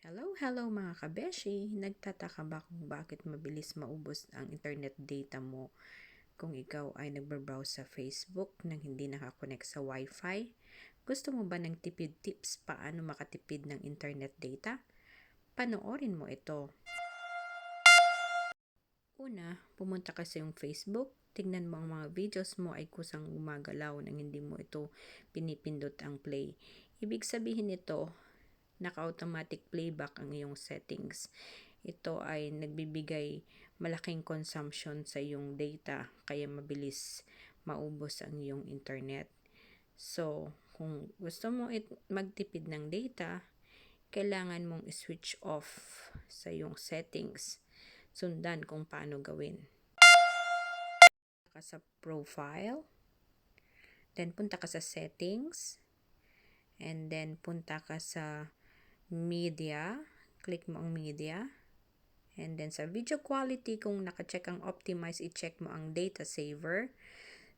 Hello mga kabeshi! Nagtataka ba kung bakit mabilis maubos ang internet data mo kung ikaw ay nagbabrowse sa Facebook nang hindi nakakonect sa Wi-Fi? Gusto mo ba ng tipid tips paano makatipid ng internet data? Panoorin mo ito. Una, pumunta ka sa iyong Facebook. Tignan mo ang mga videos mo ay kusang gumagalaw nang hindi mo ito pinipindot ang play. Ibig sabihin nito, naka-automatic playback ang iyong settings. Ito ay nagbibigay malaking consumption sa iyong data kaya mabilis maubos ang iyong internet. So, kung gusto mo magtipid ng data, kailangan mong i-switch off sa iyong settings. Sundan kung paano gawin. Punta ka sa profile, then punta ka sa settings, and then punta ka sa media, click mo ang media, and then sa video quality, kung naka-check ang optimize, i-check mo ang data saver.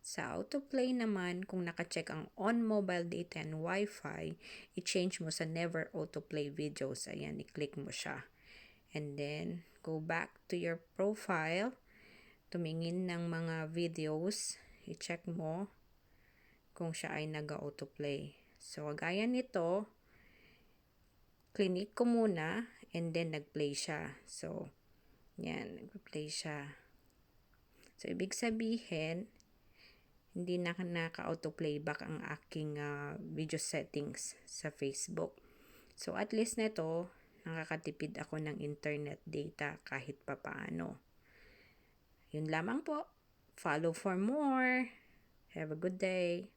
Sa autoplay naman, kung naka-check ang on mobile data and Wi-Fi, i-change mo sa never autoplay videos. Ayan, i-click mo siya. And then, go back to your profile, tumingin ng mga videos, i-check mo kung siya ay nag-autoplay. So, gaya nito, clinic ko muna and then nag-play siya. So, yan, nag-play siya. So, ibig sabihin, hindi na naka-auto-playback ang aking video settings sa Facebook. So, at least nito, nakakatipid ako ng internet data kahit papaano. Yun lamang po. Follow for more. Have a good day.